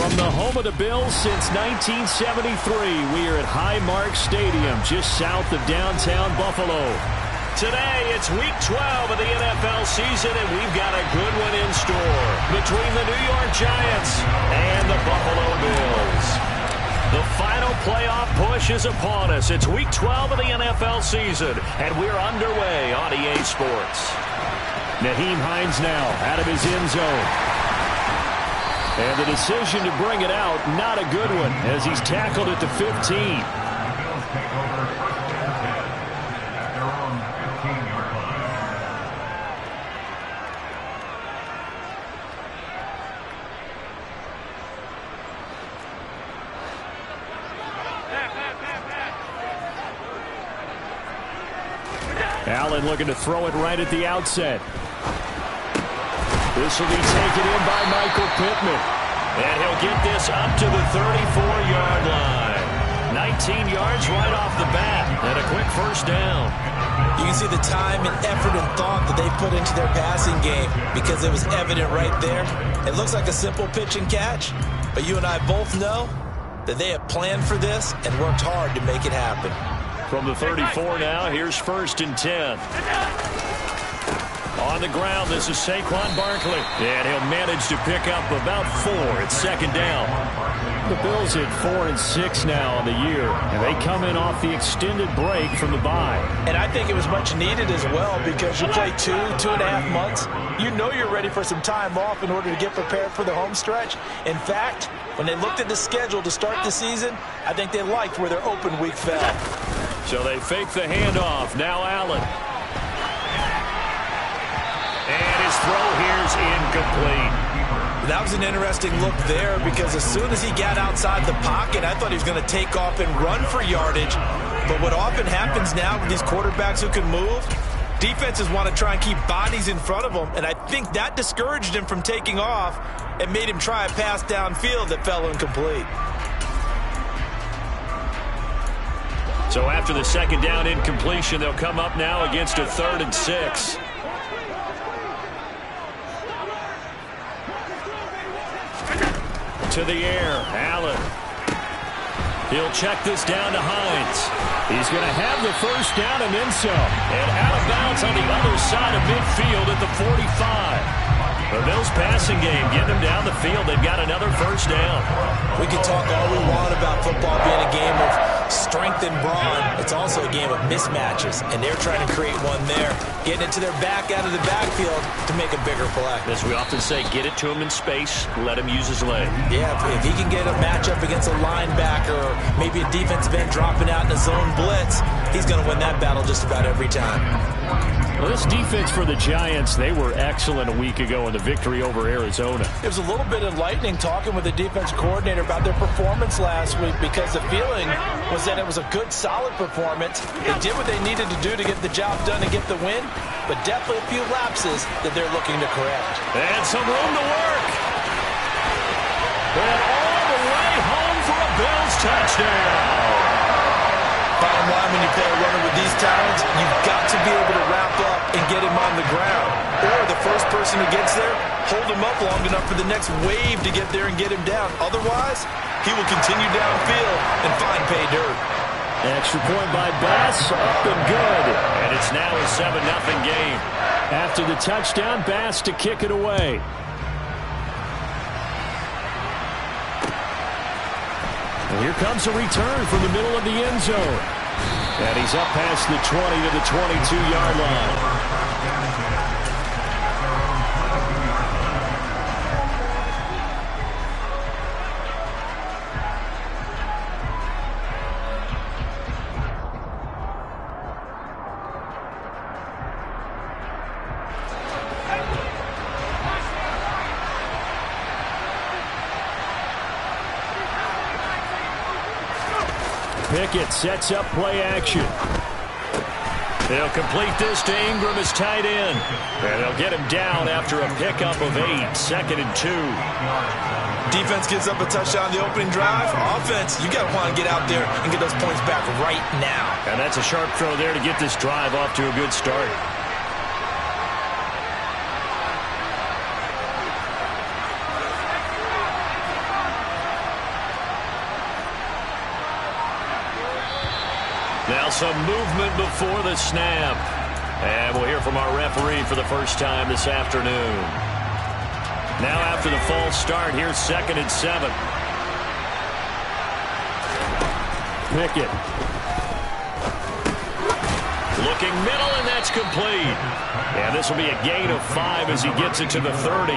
From the home of the Bills since 1973, we are at Highmark Stadium, just south of downtown Buffalo. Today, it's Week 12 of the NFL season, and we've got a good one in store between the New York Giants and the Buffalo Bills. The final playoff push is upon us. It's Week 12 of the NFL season, and we're underway on EA Sports. Nyheim Hines now out of his end zone. And the decision to bring it out, not a good one, as he's tackled at the 15. Allen looking to throw it right at the outset. This will be taken in by Michael Pittman. And he'll get this up to the 34-yard line. 19 yards right off the bat. And a quick first down. You can see the time and effort and thought that they put into their passing game because it was evident right there. It looks like a simple pitch and catch, but you and I both know that they have planned for this and worked hard to make it happen. From the 34 now, here's 1st and 10. On the ground, this is Saquon Barkley. And he'll manage to pick up about 4 at 2nd down. The Bills at 4-6 now on the year. And they come in off the extended break from the bye. And I think it was much needed as well because you play 2.5 months. You know you're ready for some time off in order to get prepared for the home stretch. In fact, when they looked at the schedule to start the season, I think they liked where their open week fell. So they fake the handoff. Now Allen. And his throw here's incomplete. That was an interesting look there because as soon as he got outside the pocket, I thought he was going to take off and run for yardage. But what often happens now with these quarterbacks who can move, defenses want to try and keep bodies in front of them. And I think that discouraged him from taking off and made him try a pass downfield that fell incomplete. So after the 2nd down incompletion, they'll come up now against a 3rd and 6. To the air, Allen. He'll check this down to Hines. He's going to have the first down and then some. And out of bounds on the other side of midfield at the 45. The Bills passing game, getting them down the field. They've got another first down. We can talk all we want about football being a game of strength and brawn. It's also a game of mismatches, and they're trying to create one there, getting it to their back out of the backfield to make a bigger play. As we often say, get it to him in space, let him use his leg. Yeah, if he can get a matchup against a linebacker or maybe a defensive end dropping out in a zone blitz, he's going to win that battle just about every time. Well, this defense for the Giants, they were excellent a week ago in the victory over Arizona. It was a little bit enlightening talking with the defense coordinator about their performance last week because the feeling was that it was a good, solid performance. They did what they needed to do to get the job done and get the win, but definitely a few lapses that they're looking to correct. And some room to work. And all the way home for a Bills touchdown. Bottom line, when you play a runner with these talents, you've got to be able to wrap up and get him on the ground. Or the first person who gets there, hold him up long enough for the next wave to get there and get him down. Otherwise, he will continue downfield and find pay dirt. Extra point by Bass, up and good. And it's now a 7-0 game. After the touchdown, Bass to kick it away. And here comes a return from the middle of the end zone. And he's up past the 20 to the 22-yard line. Pickett sets up play action. They'll complete this to Ingram as tight end. And they'll get him down after a pickup of 8, 2nd and 2. Defense gives up a touchdown on the opening drive. Offense, you got to want to get out there and get those points back right now. And that's a sharp throw there to get this drive off to a good start. some movement before the snap. And we'll hear from our referee for the first time this afternoon. Now after the false start, here's 2nd and 7. Pickett. Looking middle, and that's complete. And this will be a gain of 5 as he gets it to the 30.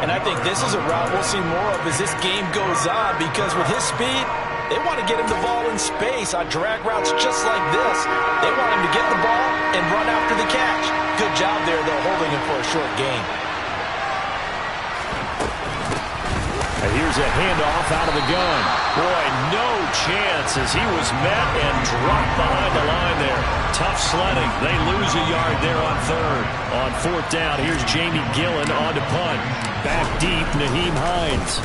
And I think this is a route we'll see more of as this game goes on, because with his speed, they want to get him the ball in space on drag routes just like this. They want him to get the ball and run after the catch. Good job there, though, holding him for a short gain. And here's a handoff out of the gun. Boy, no chance as he was met and dropped behind the line there. Tough sledding. They lose a yard there on 3rd. On 4th down, here's Jamie Gillen on to punt. Back deep, Nyheim Hines.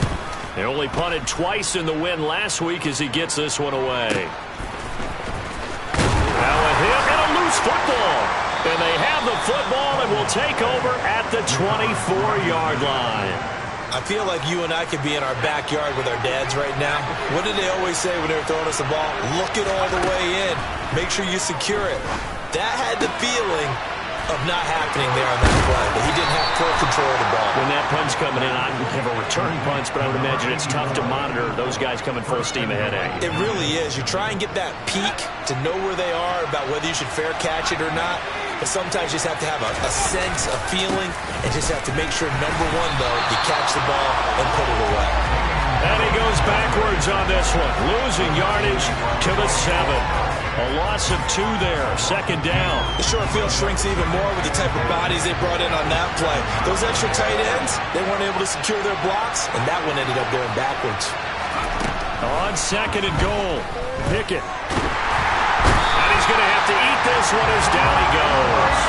They only punted twice in the win last week as he gets this one away. Now a hit and a loose football. And they have the football and will take over at the 24-yard line. I feel like you and I could be in our backyard with our dads right now. What did they always say when they were throwing us the ball? Look it all the way in. Make sure you secure it. That had the feeling of not happening there on that play, but he didn't have full control of the ball. When that punt's coming in, I would have a return punch, but I would imagine it's tough to monitor those guys coming full steam ahead at you. It really is. You try and get that peek to know where they are, about whether you should fair catch it or not, but sometimes you just have to have a sense, a feeling, and just have to make sure, number one, though, you catch the ball and put it away. And he goes backwards on this one, losing yardage to the 7. A loss of 2 there, 2nd down. The short field shrinks even more with the type of bodies they brought in on that play. Those extra tight ends, they weren't able to secure their blocks, and that one ended up going backwards. On 2nd and goal, Pickett. And he's going to have to eat this one as down he goes.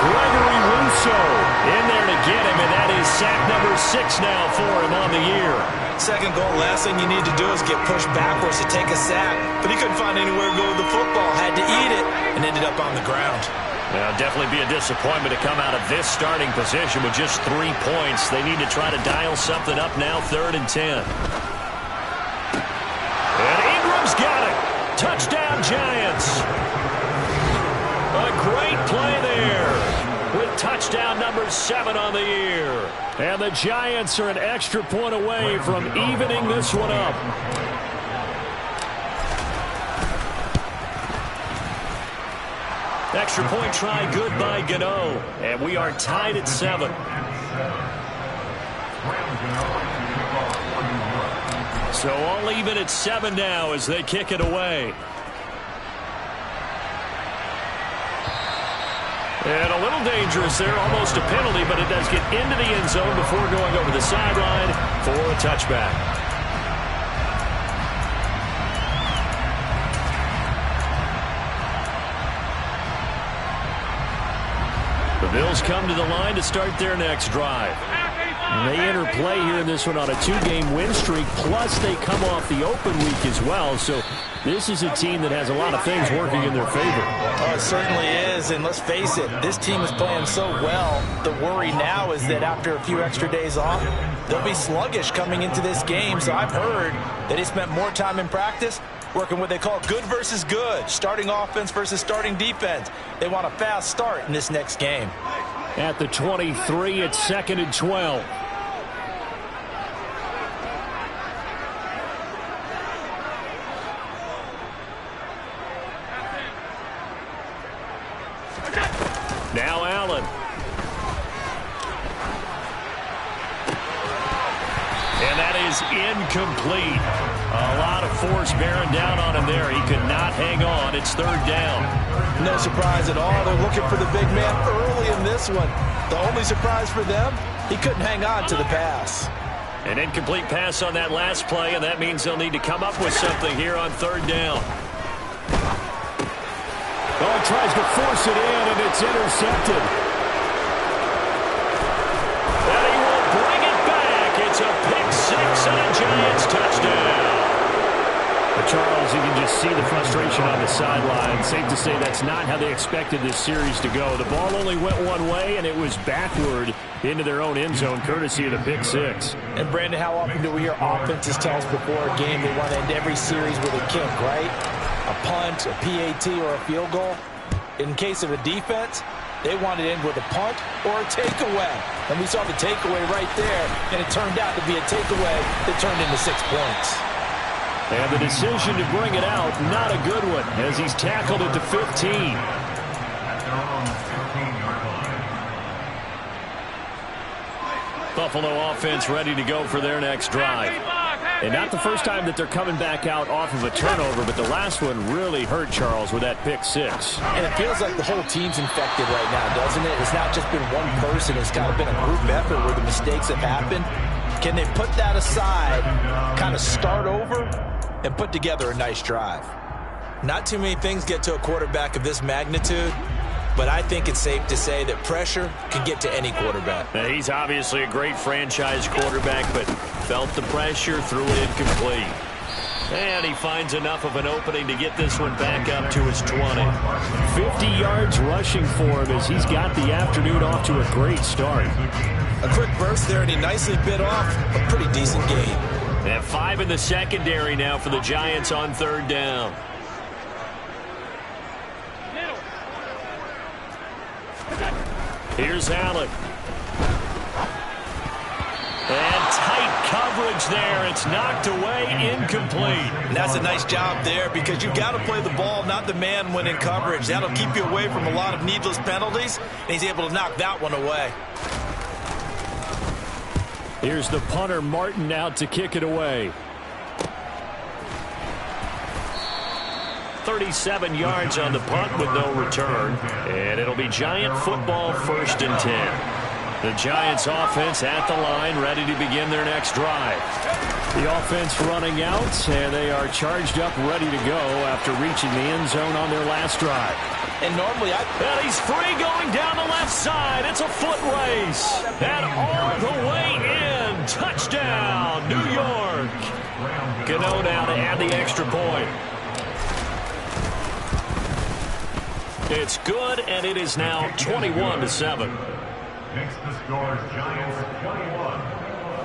Gregory Rousseau in there to get him, and that is sack number 6 now for him on the year. 2nd goal, last thing you need to do is get pushed backwards to take a sack. But he couldn't find anywhere to go with the football. Had to eat it and ended up on the ground. Well, definitely be a disappointment to come out of this starting position with just 3 points. They need to try to dial something up now, 3rd and 10. And Ingram's got it. Touchdown, Giants. A great play there with touchdown number 7 on the year. And the Giants are an extra point away from evening this one up. Extra point try good by Gano. And we are tied at 7. So all even at 7 now as they kick it away. And a little dangerous there, almost a penalty, but it does get into the end zone before going over the sideline for a touchback. The Bills come to the line to start their next drive. And they interplay here in this one on a 2-game win streak, plus they come off the open week as well. So this is a team that has a lot of things working in their favor. Oh, it certainly is, and let's face it, this team is playing so well. The worry now is that after a few extra days off, they'll be sluggish coming into this game. So I've heard that he spent more time in practice working what they call good versus good, starting offense versus starting defense. They want a fast start in this next game. At the 23, it's 2nd and 12. Now Allen. And that is incomplete. A lot of force bearing down on him there. He could not hang on. It's 3rd down. No surprise at all. They're looking for the big man early in this one. The only surprise for them, he couldn't hang on to the pass. An incomplete pass on that last play, and that means they'll need to come up with something here on 3rd down. Oh, he tries to force it in, and it's intercepted. And he will bring it back. It's a pick 6 and a Giants touchdown. But Charles, you can just see the frustration on the sideline. Safe to say that's not how they expected this series to go. The ball only went one way, and it was backward into their own end zone, courtesy of the pick 6. And, Brandon, how often do we hear offenses tell us before a game they want to end every series with a kick, right? A punt, a PAT, or a field goal. In case of a defense, they want it in with a punt or a takeaway. And we saw the takeaway right there, and it turned out to be a takeaway that turned into 6 points. And the decision to bring it out, not a good one, as he's tackled at the 15. Buffalo offense ready to go for their next drive. And not the first time that they're coming back out off of a turnover, but the last one really hurt Charles with that pick 6. And it feels like the whole team's infected right now, doesn't it? It's not just been one person. It's kind of been a group effort where the mistakes have happened. Can they put that aside, kind of start over, and put together a nice drive? Not too many things get to a quarterback of this magnitude, but I think it's safe to say that pressure can get to any quarterback. Now, he's obviously a great franchise quarterback, but felt the pressure, threw it incomplete. And he finds enough of an opening to get this one back up to his 20. 50 yards rushing for him as he's got the afternoon off to a great start. A quick burst there, and he nicely bit off a pretty decent gain. And 5 in the secondary now for the Giants on 3rd down. Here's Allen. And tight coverage there. It's knocked away, incomplete. And that's a nice job there because you've got to play the ball, not the man when in coverage. That'll keep you away from a lot of needless penalties, and he's able to knock that one away. Here's the punter, Martin, out to kick it away. 37 yards on the punt with no return. And it'll be Giant football, 1st and 10. The Giants offense at the line, ready to begin their next drive. The offense running out, and they are charged up, ready to go after reaching the end zone on their last drive. And normally and he's free going down the left side. It's a foot race. And all the way in. Touchdown, New York. Gano now to add the extra point. It's good, and it is now 21-7. Next to score, Giants 21,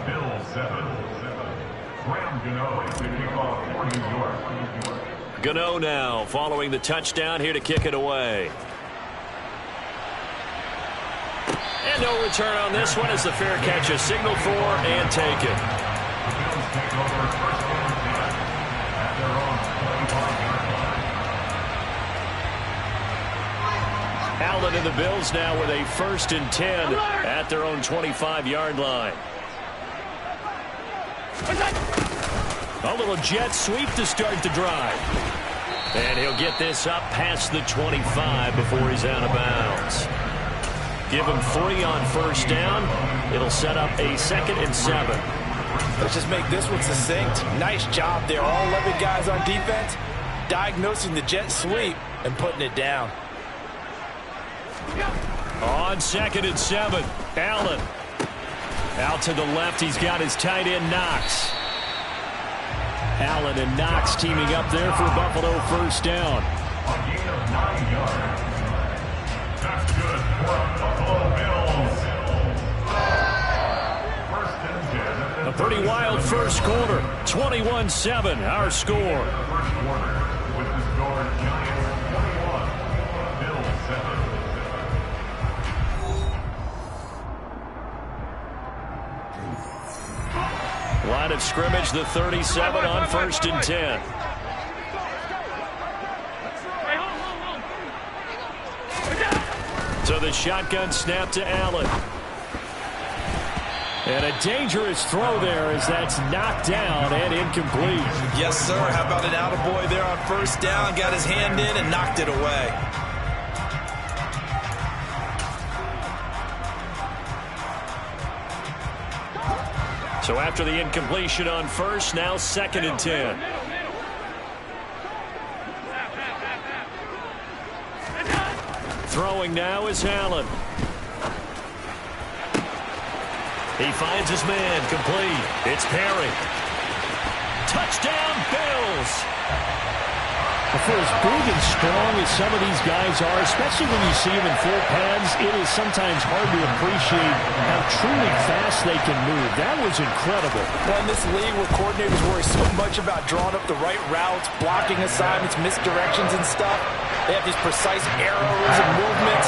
Bills 7. Graham Gano to kick off for New York. Gano now following the touchdown here to kick it away. And no return on this one as the fair catch is signaled for and taken. The Bills take over 1st and 10 at their own 25-yard line. Allen and the Bills now with a 1st and 10 at their own 25-yard line. A little jet sweep to start the drive. And he'll get this up past the 25 before he's out of bounds. Give him 3 on 1st down. It'll set up a 2nd and 7. Let's just make this one succinct. Nice job there. All 11 guys on defense diagnosing the jet sweep and putting it down. On 2nd and 7, Allen. Out to the left, he's got his tight end, Knox. Allen and Knox teaming up there for Buffalo 1st down. A gain of 9 yards. That's good for Buffalo Bills. 1st and 10. A pretty wild first quarter. 21-7, our score. First quarter with the score Giants 21, Bills 7. Line of scrimmage, the 37 on 1st and 10. So the shotgun snap to Allen. And a dangerous throw there as that's knocked down and incomplete. Yes, sir. How about an attaboy there on 1st down? Got his hand in and knocked it away. So after the incompletion on 1st, now 2nd and 10. Throwing now is Allen. He finds his man, complete. It's Perry. Touchdown, Bills. For as big and strong as some of these guys are, especially when you see them in full pads, it is sometimes hard to appreciate how truly fast they can move. That was incredible. Well, in this league where coordinators worry so much about drawing up the right routes, blocking assignments, misdirections and stuff, they have these precise arrows and movements.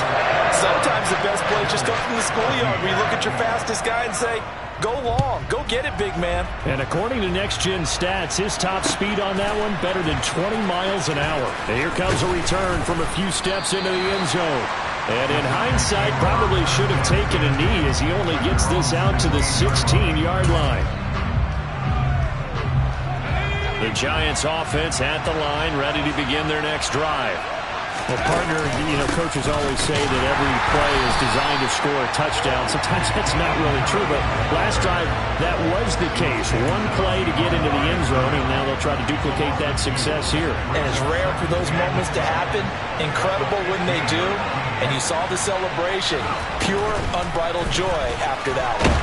Sometimes the best plays just come from the schoolyard where you look at your fastest guy and say, go long. Go get it, big man. And according to Next Gen Stats, his top speed on that one better than 20 miles an hour. And here comes a return from a few steps into the end zone. And in hindsight, probably should have taken a knee as he only gets this out to the 16-yard line. The Giants offense at the line, ready to begin their next drive. Well, partner, coaches always say that every play is designed to score a touchdown. Sometimes that's not really true, but last drive, that was the case. One play to get into the end zone, and now they'll try to duplicate that success here. And it's rare for those moments to happen. Incredible when they do. And you saw the celebration. Pure, unbridled joy after that one.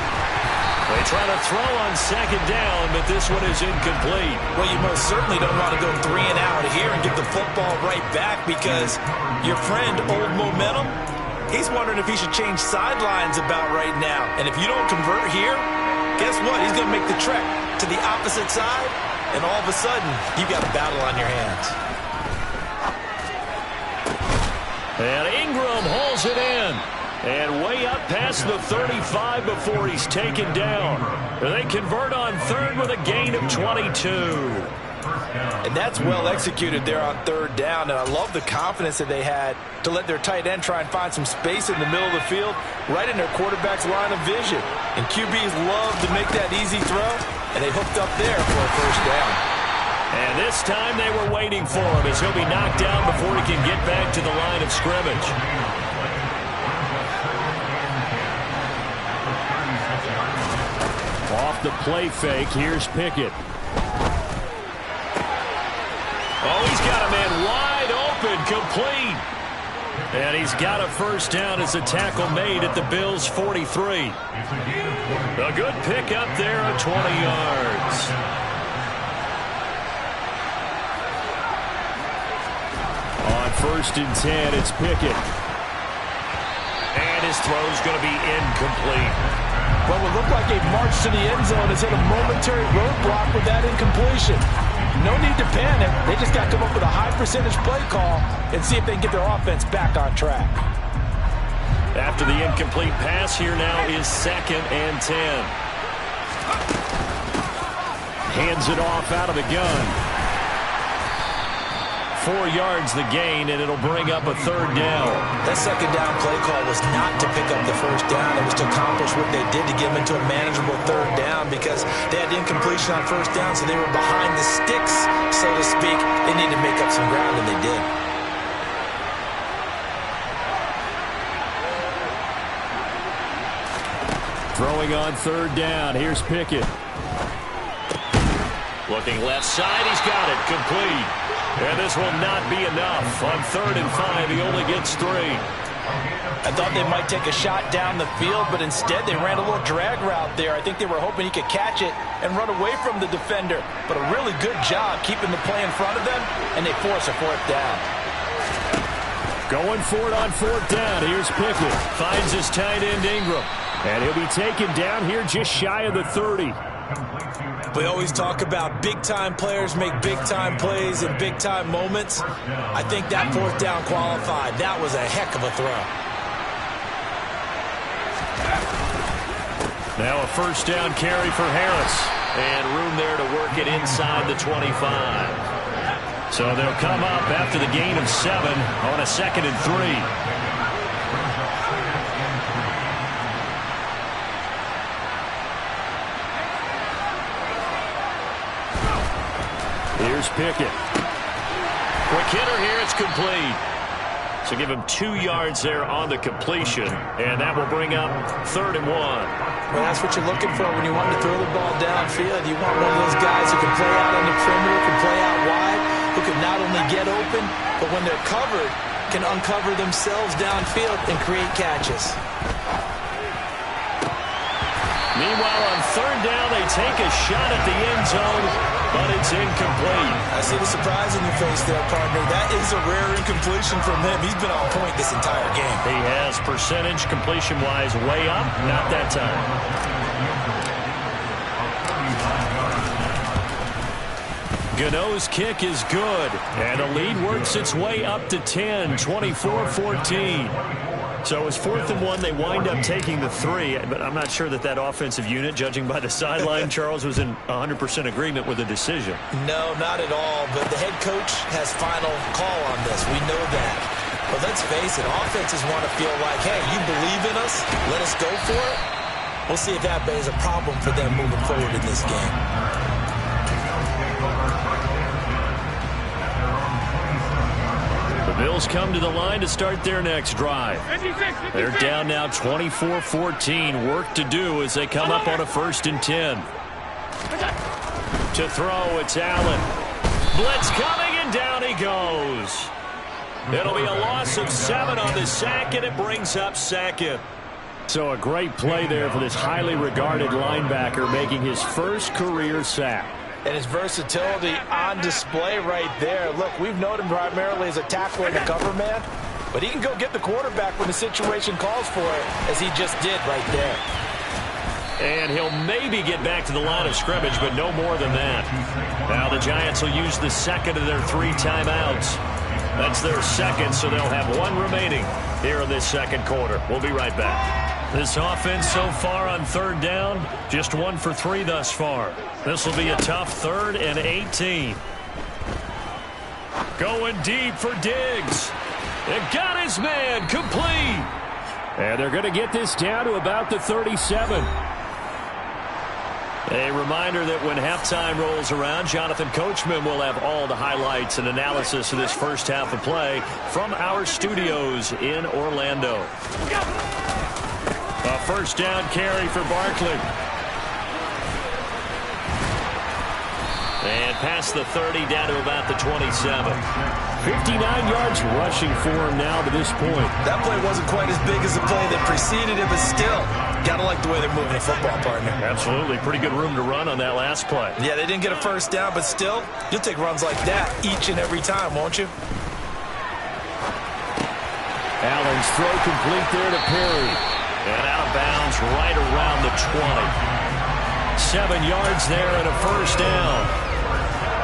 They try to throw on second down, but this one is incomplete. Well, you most certainly don't want to go 3 and out here and get the football right back because your friend, Old Momentum, he's wondering if he should change sidelines about right now. And if you don't convert here, guess what? He's going to make the trek to the opposite side, and all of a sudden, you've got a battle on your hands. And Ingram hauls it in. And way up past the 35 before he's taken down. They convert on third with a gain of 22. And that's well executed there on third down. And I love the confidence that they had to let their tight end try and find some space in the middle of the field, right in their quarterback's line of vision. And QBs love to make that easy throw, and they hooked up there for a first down. And this time they were waiting for him as he'll be knocked down before he can get back to the line of scrimmage. Off the play fake, here's Pickett. Oh, he's got a man wide open, complete. And he's got a first down as a tackle made at the Bills' 43. A good pickup there of 20 yards. On 1st and 10, it's Pickett. And his throw's going to be incomplete. What would look like a march to the end zone has hit a momentary roadblock with that incompletion. No need to panic. They just got to come up with a high percentage play call and see if they can get their offense back on track. After the incomplete pass, here now is 2nd and 10. Hands it off out of the gun. 4 yards the gain, and it'll bring up a third down. That second down play call was not to pick up the first down. It was to accomplish what they did to get them into a manageable third down because they had incompletion on first down, so they were behind the sticks, so to speak. They needed to make up some ground, and they did. Throwing on third down. Here's Pickett. Looking left side. He's got it. Complete. And this will not be enough. On 3rd and 5, he only gets 3. I thought they might take a shot down the field, but instead they ran a little drag route there. I think they were hoping he could catch it and run away from the defender. But a really good job keeping the play in front of them, and they force a 4th down. Going for it on 4th down. Here's Pickett. Finds his tight end Ingram. And he'll be taken down here just shy of the 30. We always talk about big-time players make big-time plays in big-time moments. I think that 4th down qualified. That was a heck of a throw. Now a first down carry for Harris. And room there to work it inside the 25. So they'll come up after the gain of 7 on a 2nd and 3. Here's Pickett. Quick hitter here, it's complete. So give him 2 yards there on the completion, and that will bring up 3rd and 1. Well, that's what you're looking for when you want to throw the ball downfield. You want one of those guys who can play out on the perimeter, can play out wide, who can not only get open, but when they're covered, can uncover themselves downfield and create catches. Meanwhile, on third down, they take a shot at the end zone, but it's incomplete. I see the surprise in your face there, partner. That is a rare incompletion from him. He's been on point this entire game. He has percentage completion-wise way up, not that time. Gano's kick is good, and the lead works its way up to 10, 24-14. So it's 4th and 1. They wind up taking the 3, but I'm not sure that offensive unit, judging by the sideline, Charles, was in 100% agreement with the decision. No, not at all, but the head coach has final call on this. We know that. But let's face it, offenses want to feel like, hey, you believe in us, let us go for it. We'll see if that is a problem for them moving forward in this game. The Bills come to the line to start their next drive. They're down now 24-14. Work to do as they come up on a 1st and 10. To throw, it's Allen. Blitz coming, and down he goes. It'll be a loss of 7 on the sack, and it brings up 2nd. So a great play there for this highly regarded linebacker, making his first career sack. And his versatility on display right there. Look, we've known him primarily as a tackler and a cover man, but he can go get the quarterback when the situation calls for it, as he just did right there. And he'll maybe get back to the line of scrimmage, but no more than that. Now the Giants will use the 2nd of their 3 timeouts. That's their 2nd, so they'll have 1 remaining here in this 2nd quarter. We'll be right back. This offense so far on 3rd down, just 1 for 3 thus far. This will be a tough 3rd and 18. Going deep for Diggs. It got his man complete. And they're going to get this down to about the 37. A reminder that when halftime rolls around, Jonathan Coachman will have all the highlights and analysis of this first half of play from our studios in Orlando. A 1st down carry for Barkley. And past the 30, down to about the 27. 59 yards rushing for him now to this point. That play wasn't quite as big as the play that preceded it, but still, got to like the way they're moving the football, partner. Absolutely. Pretty good room to run on that last play. Yeah, they didn't get a 1st down, but still, you'll take runs like that each and every time, won't you? Allen's throw complete there to Perry. And out of bounds right around the 20. 7 yards there and a 1st down.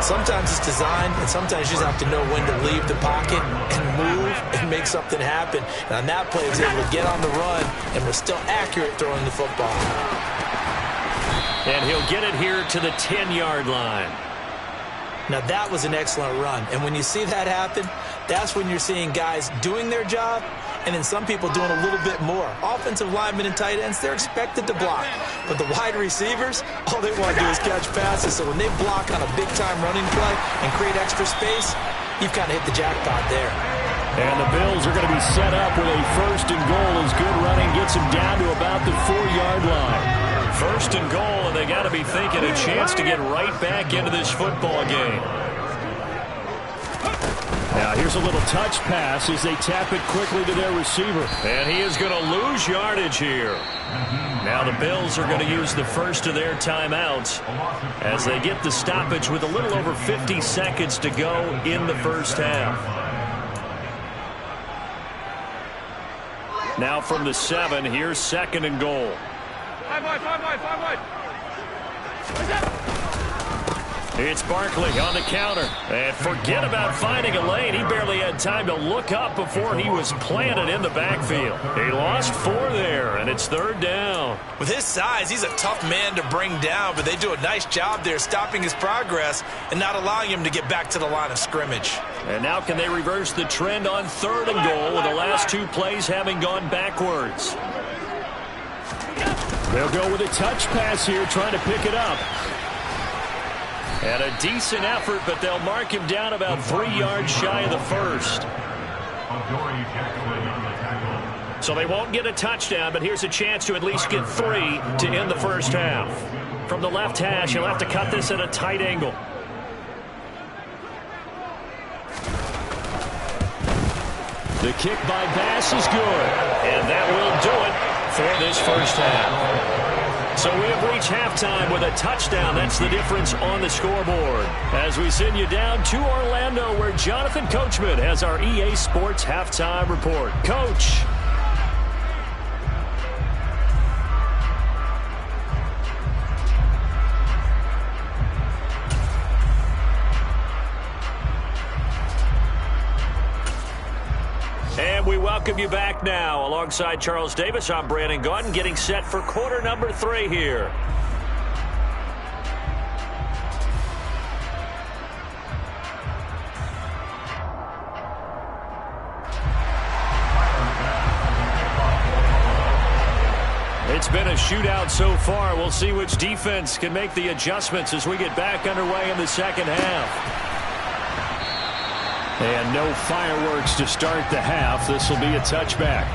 Sometimes it's designed, and sometimes you just have to know when to leave the pocket and move and make something happen. And on that play, he was able to get on the run and was still accurate throwing the football. And he'll get it here to the 10-yard line. Now, that was an excellent run. And when you see that happen, that's when you're seeing guys doing their job and then some people doing a little bit more. Offensive linemen and tight ends, they're expected to block. But the wide receivers, all they want to do is catch passes. So when they block on a big-time running play and create extra space, you've kind of hit the jackpot there. And the Bills are going to be set up with a 1st and goal as good running gets them down to about the 4-yard line. 1st and goal, and they got to be thinking a chance to get right back into this football game. Now here's a little touch pass as they tap it quickly to their receiver. And he is going to lose yardage here. Now the Bills are going to use the 1st of their timeouts as they get the stoppage with a little over 50 seconds to go in the 1st half. Now from the 7, here's 2nd and goal. 5 wide. It's Barkley on the counter. And forget about finding a lane. He barely had time to look up before he was planted in the backfield. He lost 4 there, and it's 3rd down. With his size, he's a tough man to bring down, but they do a nice job there stopping his progress and not allowing him to get back to the line of scrimmage. And now can they reverse the trend on 3rd and goal with the last 2 plays having gone backwards? They'll go with a touch pass here, trying to pick it up. And a decent effort, but they'll mark him down about 3 yards shy of the 1st. So they won't get a touchdown, but here's a chance to at least get 3 to end the 1st half. From the left hash, he'll have to cut this at a tight angle. The kick by Bass is good, and that will do it for this 1st half. So we have reached halftime with a touchdown. That's the difference on the scoreboard. As we send you down to Orlando, where Jonathan Coachman has our EA Sports halftime report. Coach. And we welcome you back now. Alongside Charles Davis, I'm Brandon Gaudin, getting set for quarter number 3 here. It's been a shootout so far. We'll see which defense can make the adjustments as we get back underway in the second half. And no fireworks to start the half. This will be a touchback.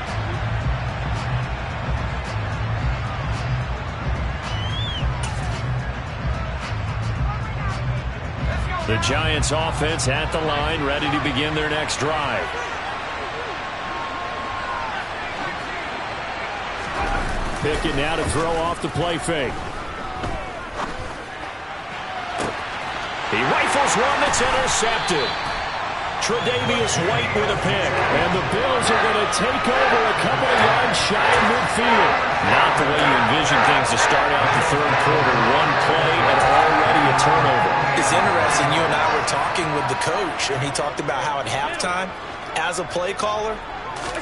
The Giants offense at the line, ready to begin their next drive. Pickett now to throw off the play fake. He rifles one that's intercepted. Tre'Davious White with a pick. And the Bills are going to take over a couple of yards shy of midfield. Not the way you envision things to start out the third quarter. One play and already a turnover. It's interesting. You and I were talking with the coach, and he talked about how at halftime, as a play caller,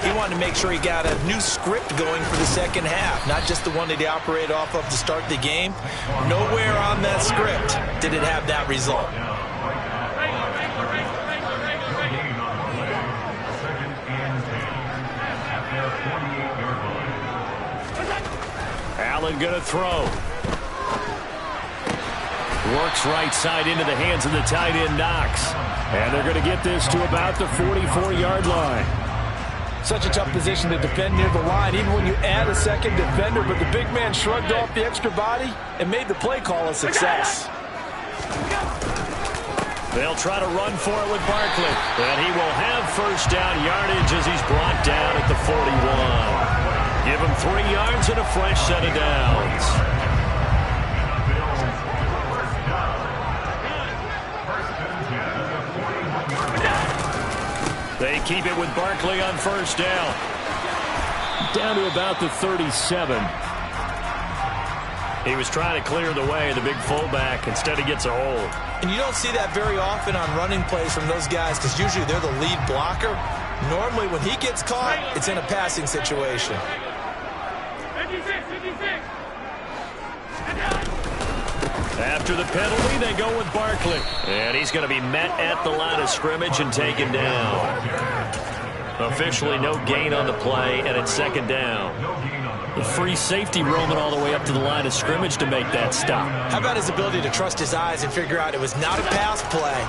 he wanted to make sure he got a new script going for the second half, not just the one that he operated off of to start the game. Nowhere on that script did it have that result. Allen going to throw. Works right side into the hands of the tight end, Knox. And they're going to get this to about the 44-yard line. Such a tough position to defend near the line, even when you add a second defender, but the big man shrugged off the extra body and made the play call a success. They'll try to run for it with Barkley. And he will have first down yardage as he's brought down at the 41. Give him 3 yards and a fresh set of downs. They keep it with Barkley on first down. Down to about the 37. He was trying to clear the way, the big fullback. Instead, he gets a hold. And you don't see that very often on running plays from those guys because usually they're the lead blocker. Normally, when he gets caught, it's in a passing situation. After the penalty, they go with Barkley. And he's going to be met at the line of scrimmage and taken down. Officially no gain on the play, and it's second down. The free safety roaming all the way up to the line of scrimmage to make that stop. How about his ability to trust his eyes and figure out it was not a pass play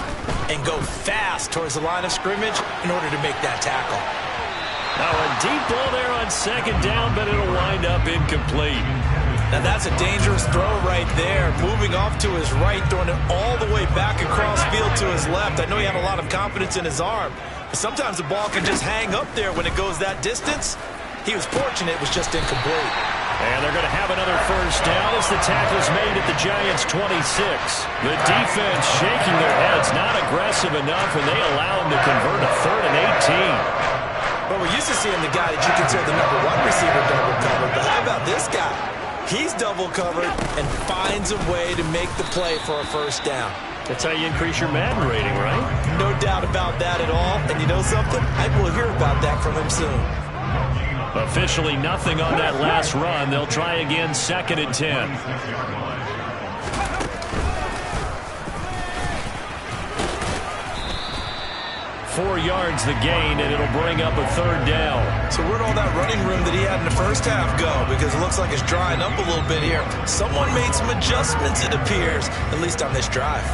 and go fast towards the line of scrimmage in order to make that tackle. Now a deep ball there on second down, but it'll wind up incomplete. Now that's a dangerous throw right there. Moving off to his right, throwing it all the way back across field to his left. I know he had a lot of confidence in his arm, but sometimes the ball can just hang up there when it goes that distance. He was fortunate it was just incomplete. And they're going to have another first down as the tackle's made at the Giants' 26. The defense shaking their heads, not aggressive enough, and they allow him to convert a 3rd and 18. Well, we're used to seeing the guy that you consider the #1 receiver double covered, but how about this guy? He's double covered and finds a way to make the play for a first down. That's how you increase your Madden rating, right? No doubt about that at all. And you know something? I will hear about that from him soon. Officially nothing on that last run. They'll try again, 2nd and 10. Four yards the gain, and it'll bring up a 3rd down. So where'd all that running room that he had in the first half go? Because it looks like it's drying up a little bit here. Someone made some adjustments, it appears, at least on this drive.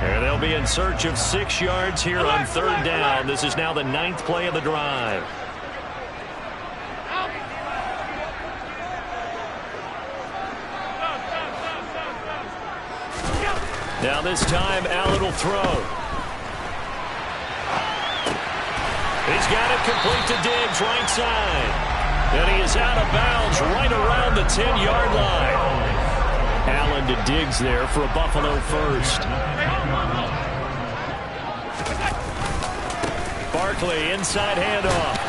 And they'll be in search of 6 yards here on 3rd down. This is now the 9th play of the drive. Now this time, Allen will throw. He's got it complete to Diggs, right side. And he is out of bounds right around the 10-yard line. Allen to Diggs there for a Buffalo first. Barkley, inside handoff.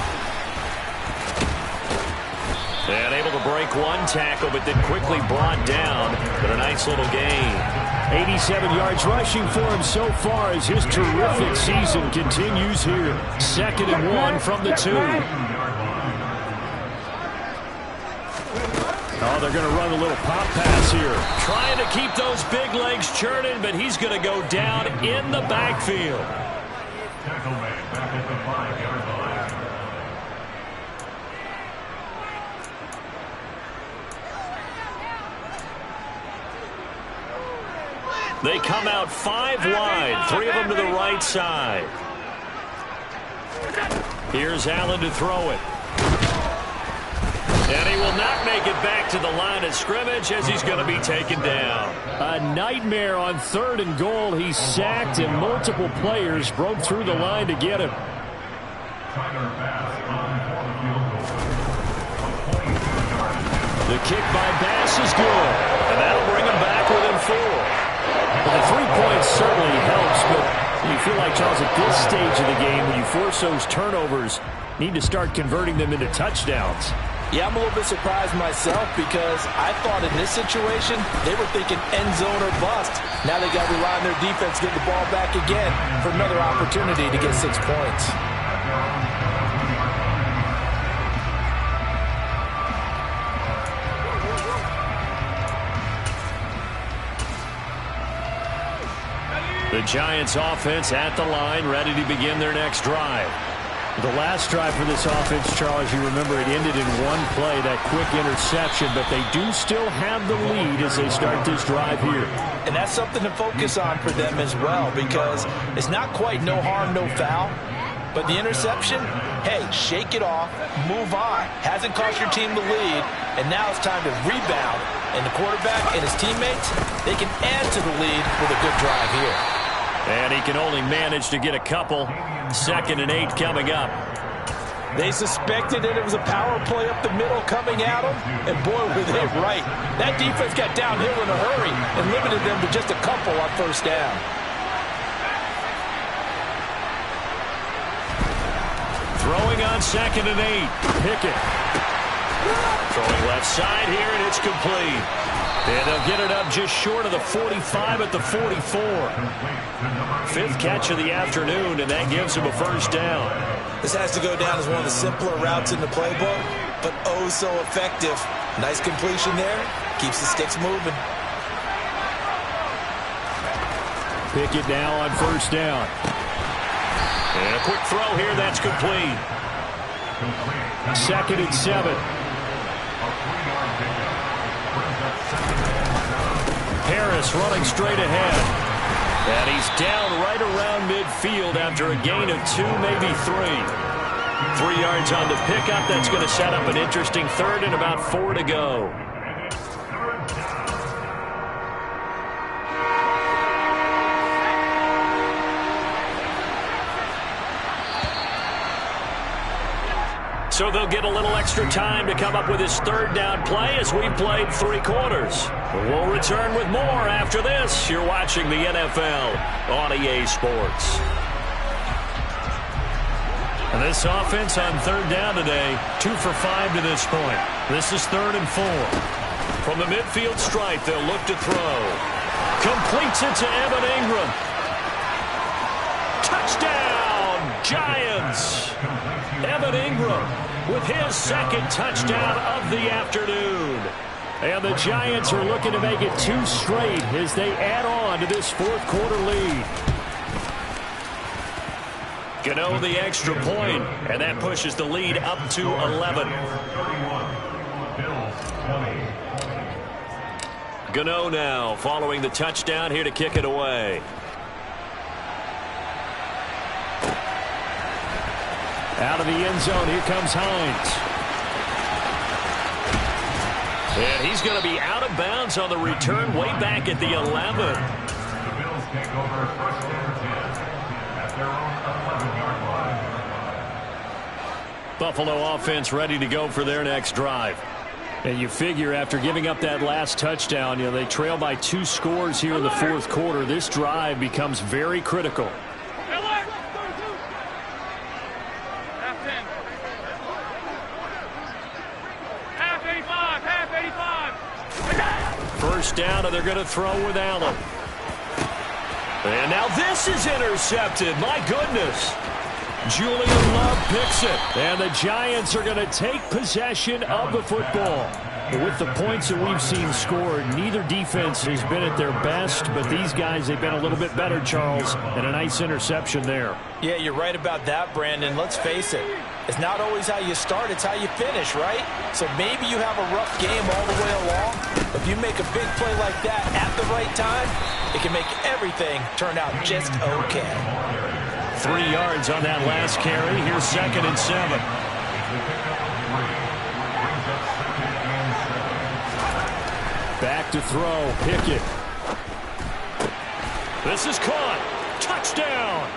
And able to break one tackle, but then quickly brought down. But a nice little gain. 87 yards rushing for him so far as his terrific season continues here. 2nd and 1 from the 2. Oh, they're going to run a little pop pass here. Trying to keep those big legs churning, but he's going to go down in the backfield. Tackle man back at the 5-yard line. They come out 5 wide, 3 of them to the right side. Here's Allen to throw it. And he will not make it back to the line of scrimmage as he's going to be taken down. A nightmare on 3rd and goal. He's sacked and multiple players broke through the line to get him. The kick by Bass is good, and that'll bring him back within 4. Well, the 3 points certainly helps, but you feel like, Charles, at this stage of the game, when you force those turnovers, need to start converting them into touchdowns. Yeah, I'm a little bit surprised myself because I thought in this situation they were thinking end zone or bust. Now they got to rely on their defense to get the ball back again for another opportunity to get 6 points. The Giants offense at the line, ready to begin their next drive. The last drive for this offense, Charles, you remember it ended in 1 play, that quick interception, but they do still have the lead as they start this drive here. And that's something to focus on for them as well, because it's not quite no harm, no foul. But the interception, hey, shake it off, move on. Hasn't cost your team the lead, and now it's time to rebound. And the quarterback and his teammates, they can add to the lead with a good drive here. And he can only manage to get a couple. 2nd and 8 coming up. They suspected that it was a power play up the middle coming at them, and boy, were they right. That defense got downhill in a hurry and limited them to just a couple on 1st down. Throwing on 2nd and 8. Pickett. Throwing left side here, and it's complete. And they'll get it up just short of the 45 at the 44. 5th catch of the afternoon, and that gives him a 1st down. This has to go down as one of the simpler routes in the playbook, but oh so effective. Nice completion there. Keeps the sticks moving. Pickett now on 1st down. And a quick throw here, that's complete. 2nd and 7. Harris running straight ahead. And he's down right around midfield after a gain of 2, maybe 3. 3 yards on the pickup. That's going to set up an interesting 3rd and about 4 to go. So they'll get a little extra time to come up with his 3rd down play as we've played 3 quarters. We'll return with more after this. You're watching the NFL on EA Sports. And this offense on 3rd down today, 2 for 5 to this point. This is 3rd and 4. From the midfield stripe, they'll look to throw. Completes it to Evan Ingram. Touchdown, Giants! Evan Ingram with his 2nd touchdown of the afternoon. And the Giants are looking to make it 2 straight as they add on to this 4th quarter lead. Gano the extra point, and that pushes the lead up to 11. Gano now following the touchdown here to kick it away. Out of the end zone, here comes Hines. And he's going to be out of bounds on the return way back at the 11. The Bills take over 1st and 10 at their own 11-yard line. Buffalo offense ready to go for their next drive. And you figure after giving up that last touchdown, they trail by 2 scores here in the fourth quarter. This drive becomes very critical. First down, and they're going to throw with Allen. And now this is intercepted. My goodness. Julian Love picks it. And the Giants are going to take possession of the football. With the points that we've seen scored, neither defense has been at their best, but these guys, they've been a little bit better, Charles, and a nice interception there. Yeah, you're right about that, Brandon. Let's face it. It's not always how you start, it's how you finish, right? So maybe you have a rough game all the way along. If you make a big play like that at the right time, it can make everything turn out just okay. 3 yards on that last carry. Here's 2nd and 7. Back to throw. Pickett. This is caught. Touchdown.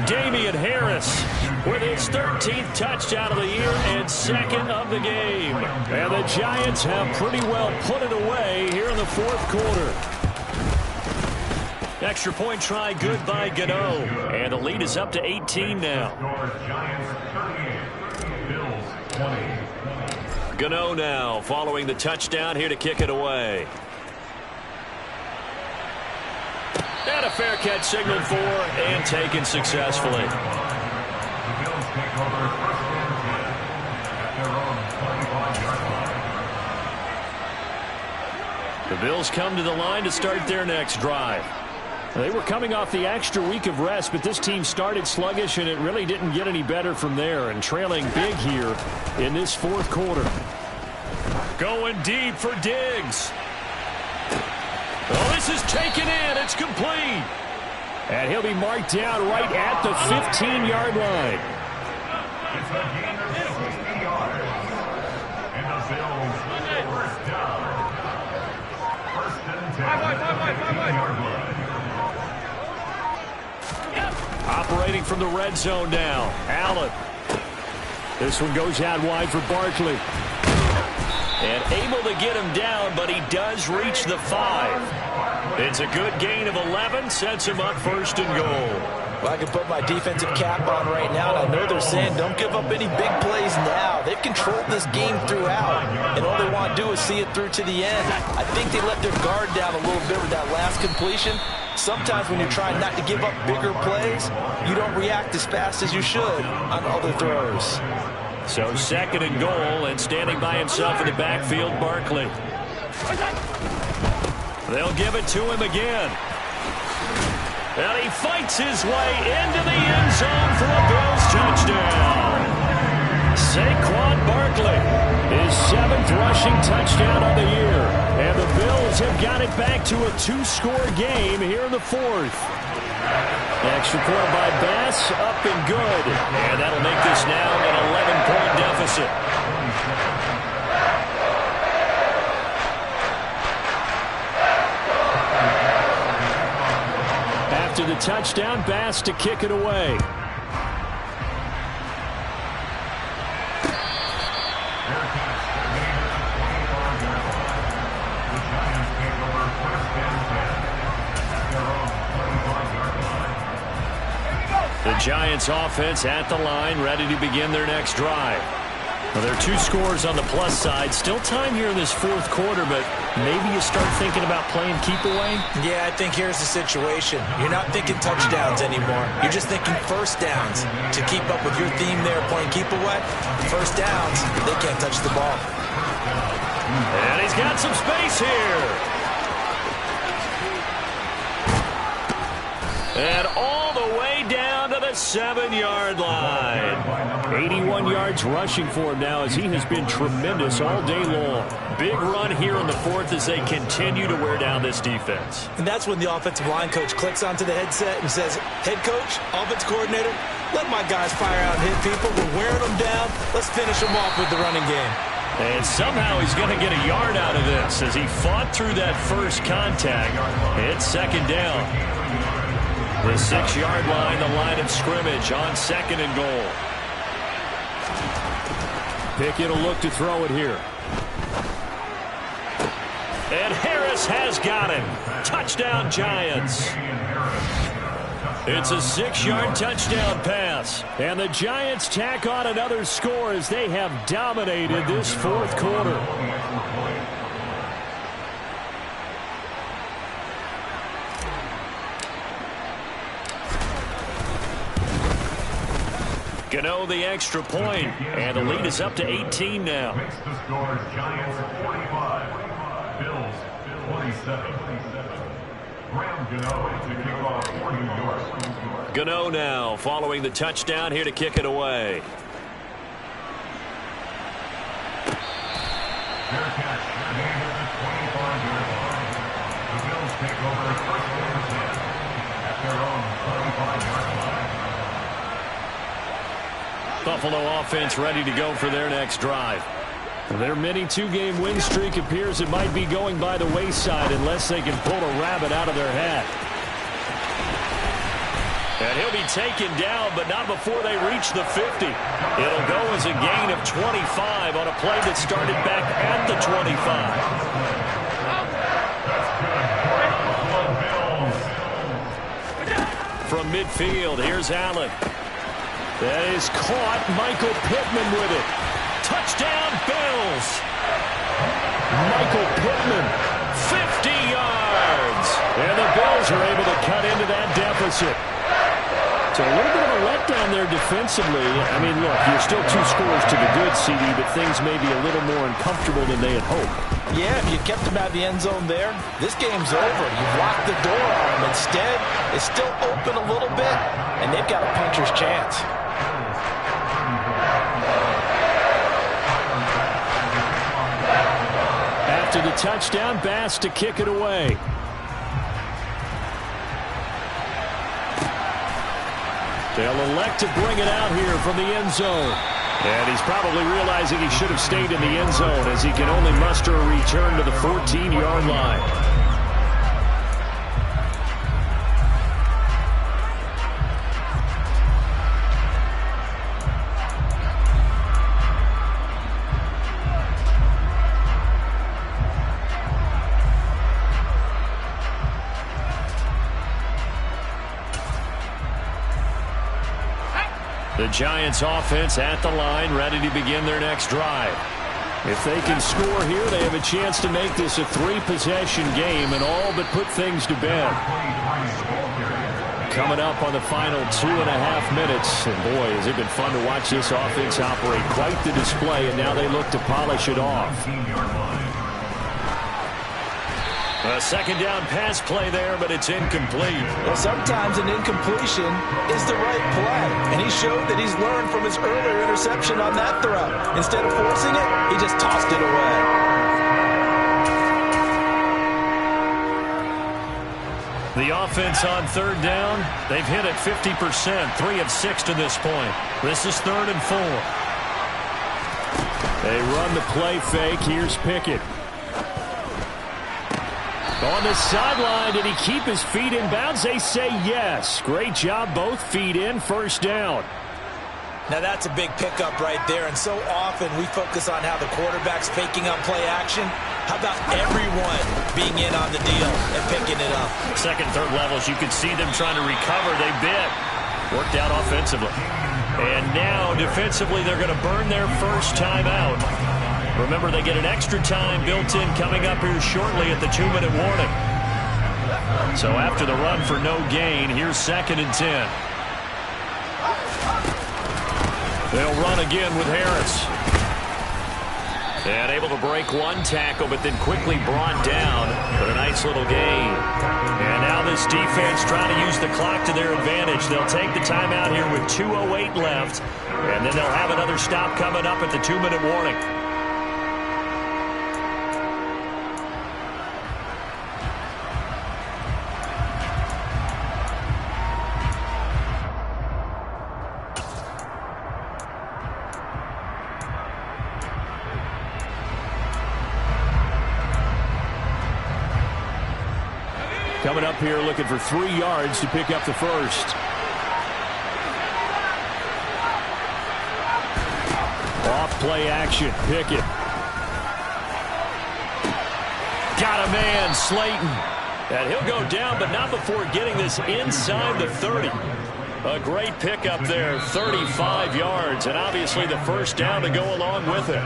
Damian Harris with his 13th touchdown of the year and 2nd of the game. And the Giants have pretty well put it away here in the fourth quarter. Extra point try good by Gano. And the lead is up to 18 now. Giants 38, Bills 20. Gano now following the touchdown here to kick it away. And a fair catch signaled for and taken successfully. The Bills take over 1st and 10 at their own 25-yard line. The Bills come to the line to start their next drive. They were coming off the extra week of rest, but this team started sluggish, and it really didn't get any better from there, and trailing big here in this fourth quarter. Going deep for Diggs. Oh, this is taken in. It's complete. And he'll be marked down right at the 15-yard line. It's a gain of 60 yards. And the Bills first down. 1st and 10 at the 15-yard line. Operating from the red zone now. Allen. This one goes out wide for Barkley. And able to get him down, but he does reach the 5. It's a good gain of 11, sets him up 1st and goal. Well, I can put my defensive cap on right now, and I know they're saying don't give up any big plays now. They've controlled this game throughout, and all they want to do is see it through to the end. I think they let their guard down a little bit with that last completion. Sometimes when you're trying not to give up bigger plays, you don't react as fast as you should on other throws. So 2nd and goal, and standing by himself in the backfield, Barkley. They'll give it to him again. And he fights his way into the end zone for a Bills touchdown. Saquon Barkley, his 7th rushing touchdown of the year. And the Bills have got it back to a 2-score game here in the fourth. Extra point by Bass, up and good. And that'll make this now an 11-point deficit. After the touchdown, Bass to kick it away. The Giants offense at the line, ready to begin their next drive. Well, there are 2 scores on the plus side. Still time here in this fourth quarter, but maybe you start thinking about playing keep away? Yeah, I think here's the situation. You're not thinking touchdowns anymore. You're just thinking first downs. To keep up with your theme there, playing keep away, first downs, they can't touch the ball. And he's got some space here. And all the way down to the 7-yard line. 81 yards rushing for him now as he has been tremendous all day long. Big run here in the fourth as they continue to wear down this defense. And that's when the offensive line coach clicks onto the headset and says, head coach, offense coordinator, let my guys fire out and hit people. We're wearing them down. Let's finish them off with the running game. And somehow he's going to get a yard out of this as he fought through that first contact. It's 2nd down. The 6-yard line, the line of scrimmage on 2nd and goal. Pickett will look to throw it here. And Harris has got him. Touchdown, Giants. It's a 6-yard touchdown pass. And the Giants tack on another score as they have dominated this fourth quarter. Gano the extra point, and the lead is up to 18 now. Makes the scores Giants 45, Bills 27. Graham Gano to kick off for New York. Gano now following the touchdown here to kick it away. Fair catch, made at the 25-yard line. The Bills take over first and 10 at their own 25-yard line. Buffalo offense ready to go for their next drive. Their mini 2-game win streak appears it might be going by the wayside unless they can pull a rabbit out of their hat. And he'll be taken down, but not before they reach the 50. It'll go as a gain of 25 on a play that started back at the 25. From midfield, here's Allen. That is caught. Michael Pittman with it. Touchdown, Bills. Michael Pittman, 50 yards. And the Bills are able to cut into that deficit. So a little bit of a letdown there defensively. I mean, look, you're still 2 scores to the good, CD, but things may be a little more uncomfortable than they had hoped. Yeah, if you kept him out of the end zone there, this game's over. You've locked the door on him. Instead, it's still open a little bit, and they've got a puncher's chance. After the touchdown, Bass to kick it away. They'll elect to bring it out here from the end zone. And he's probably realizing he should have stayed in the end zone as he can only muster a return to the 14-yard line. The Giants offense at the line, ready to begin their next drive. If they can score here, they have a chance to make this a 3-possession game and all but put things to bed. Coming up on the final 2.5 minutes. And boy, has it been fun to watch this offense operate. Quite the display, and now they look to polish it off. A second down pass play there, but it's incomplete. Well, sometimes an incompletion is the right play. And he showed that he's learned from his earlier interception on that throw. Instead of forcing it, he just tossed it away. The offense on third down, they've hit it 50%, 3 of 6 to this point. This is 3rd and 4. They run the play fake. Here's Pickett. On the sideline, did he keep his feet in bounds? They say yes. Great job, both feet in, first down. Now that's a big pickup right there, and so often we focus on how the quarterback's faking on play action. How about everyone being in on the deal and picking it up? Second, third levels, you can see them trying to recover. They bit. Worked out offensively. And now, defensively, they're going to burn their first time out. Remember, they get an extra time built in coming up here shortly at the 2-minute warning. So after the run for no gain, here's 2nd and 10. They'll run again with Harris. And able to break one tackle, but then quickly brought down. But a nice little gain. And now this defense trying to use the clock to their advantage. They'll take the timeout here with 2:08 left. And then they'll have another stop coming up at the 2-minute warning. Coming up here looking for 3 yards to pick up the first. Off play action. Pickett. Got a man, Slayton. And he'll go down, but not before getting this inside the 30. A great pickup there, 35 yards, and obviously the first down to go along with it.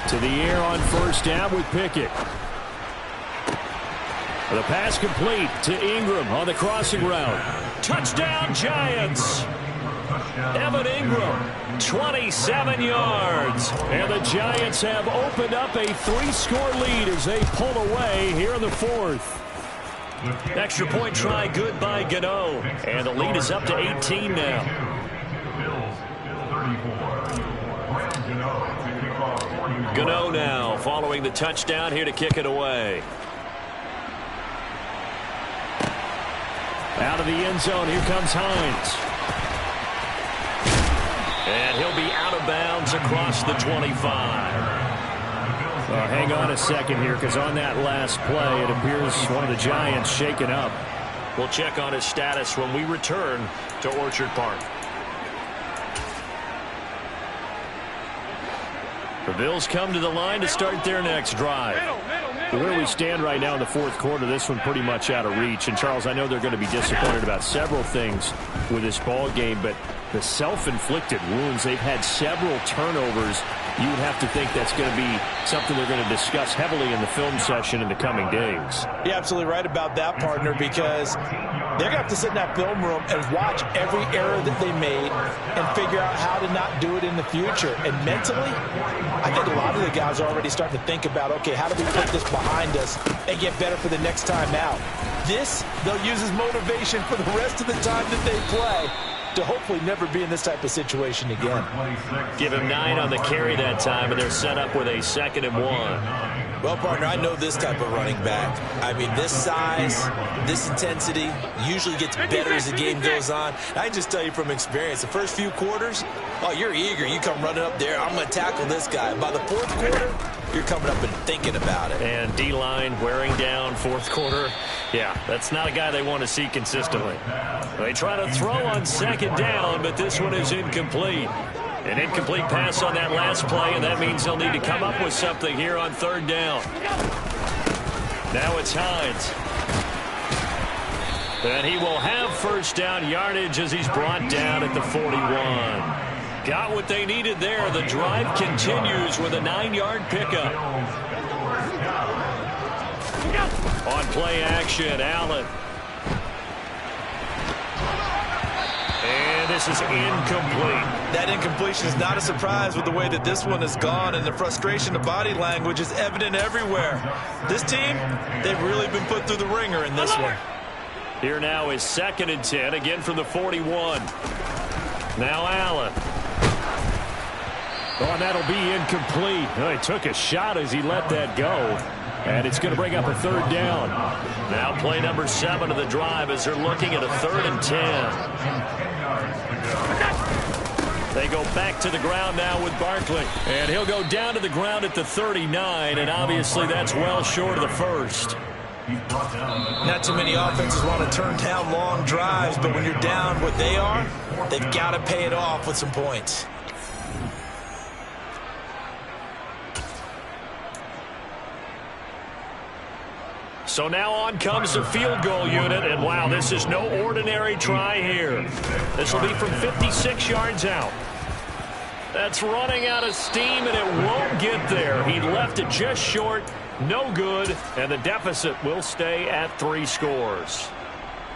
To the air on first down with Pickett. The pass complete to Ingram on the crossing route. Touchdown, Giants. Evan Ingram, 27 yards. And the Giants have opened up a 3-score lead as they pull away here in the fourth. Extra point try good by Gano. And the lead is up to 18 now. Gano now following the touchdown here to kick it away. Out of the end zone, here comes Hines. And he'll be out of bounds across the 25. Hang on a second here, because on that last play, it appears one of the Giants shaken up. We'll check on his status when we return to Orchard Park. The Bills come to the line to start their next drive. Where we stand right now in the fourth quarter, this one pretty much out of reach. And, Charles, I know they're going to be disappointed about several things with this ball game, but the self-inflicted wounds, they've had several turnovers. You would have to think that's going to be something they're going to discuss heavily in the film session in the coming days. You're absolutely right about that, partner, because they're going to have to sit in that film room and watch every error that they made and figure out how to not do it in the future. And mentally, I think a lot of the guys are already starting to think about, okay, how do we put this behind us and get better for the next time out? This, they'll use as motivation for the rest of the time that they play to hopefully never be in this type of situation again. Give him 9 on the carry that time, and they're set up with a 2nd and 1. Well, partner, I know this type of running back. I mean, this size, this intensity usually gets better as the game goes on. I can just tell you from experience, the first few quarters, oh, you're eager. You come running up there, I'm going to tackle this guy. By the fourth quarter, you're coming up and thinking about it. And D-line wearing down fourth quarter. Yeah, that's not a guy they want to see consistently. They try to throw on 2nd down, but this one is incomplete. An incomplete pass on that last play, and that means they'll need to come up with something here on 3rd down. Now it's Hines. And he will have first down yardage as he's brought down at the 41. Got what they needed there. The drive continues with a 9-yard pickup. On play action, Allen. And this is incomplete. That incompletion is not a surprise with the way that this one has gone, and the frustration, the body language is evident everywhere. This team, they've really been put through the ringer in this one. Here now is 2nd and 10, again from the 41. Now Allen. Oh, and that'll be incomplete. Oh, he took a shot as he let that go. And it's going to bring up a 3rd down. Now play number 7 of the drive as they're looking at a 3rd and 10. They go back to the ground now with Barkley. And he'll go down to the ground at the 39, and obviously that's well short of the first. Not too many offenses want to turn down long drives, but when you're down what they are, they've got to pay it off with some points. So now on comes the field goal unit, and wow, this is no ordinary try here. This will be from 56 yards out. That's running out of steam, and it won't get there. He left it just short, no good, and the deficit will stay at 3 scores.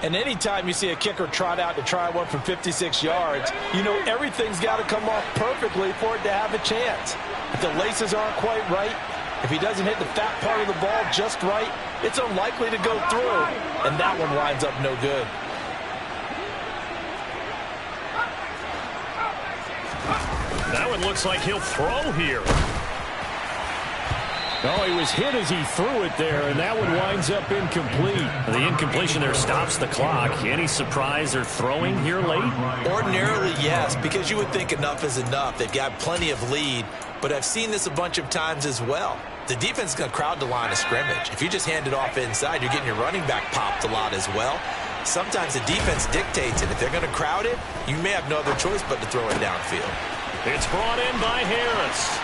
And anytime you see a kicker trot out to try one from 56 yards, you know everything's got to come off perfectly for it to have a chance. If the laces aren't quite right, if he doesn't hit the fat part of the ball just right, it's unlikely to go through, and that one winds up no good. That one looks like he'll throw here. Oh, he was hit as he threw it there, and that one winds up incomplete. The incompletion there stops the clock. Any surprise they're throwing here late? Ordinarily, yes, because you would think enough is enough. They've got plenty of lead, but I've seen this a bunch of times as well. The defense is going to crowd the line of scrimmage. If you just hand it off inside, you're getting your running back popped a lot as well. sometimes the defense dictates it. If they're going to crowd it, you may have no other choice but to throw it downfield. It's brought in by Harris.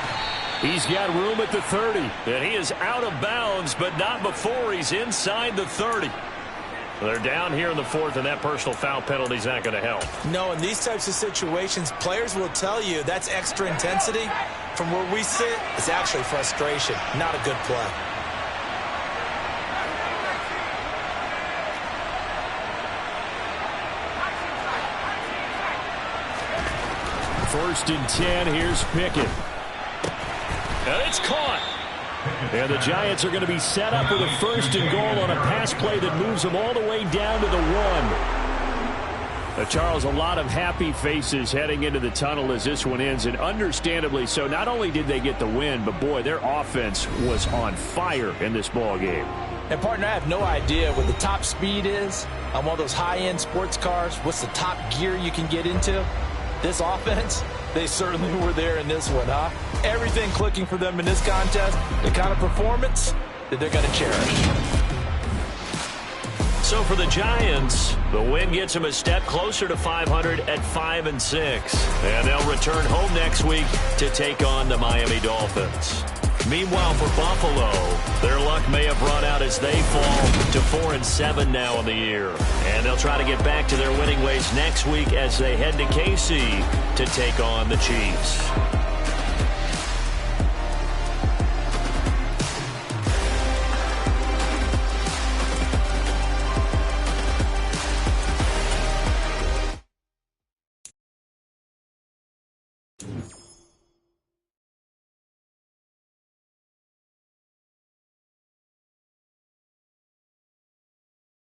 He's got room at the 30, and he is out of bounds, but not before he's inside the 30. They're down here in the 4th, and that personal foul penalty is not going to help. No, in these types of situations, players will tell you that's extra intensity. From where we sit, it's actually frustration, not a good play. First and 10, here's Pickett. And it's caught. And the Giants are going to be set up with a 1st and goal on a pass play that moves them all the way down to the 1. Charles, a lot of happy faces heading into the tunnel as this one ends, and understandably so. Not only did they get the win, but boy, their offense was on fire in this ball game. And partner, I have no idea what the top speed is on one of those high-end sports cars. What's the top gear you can get into? This offense, they certainly were there in this one, huh? Everything clicking for them in this contest, the kind of performance that they're going to cherish. So for the Giants, the win gets them a step closer to 500 at 5-6. And they'll return home next week to take on the Miami Dolphins. Meanwhile, for Buffalo, their luck may have run out as they fall to 4-7 now in the year. And they'll try to get back to their winning ways next week as they head to KC to take on the Chiefs.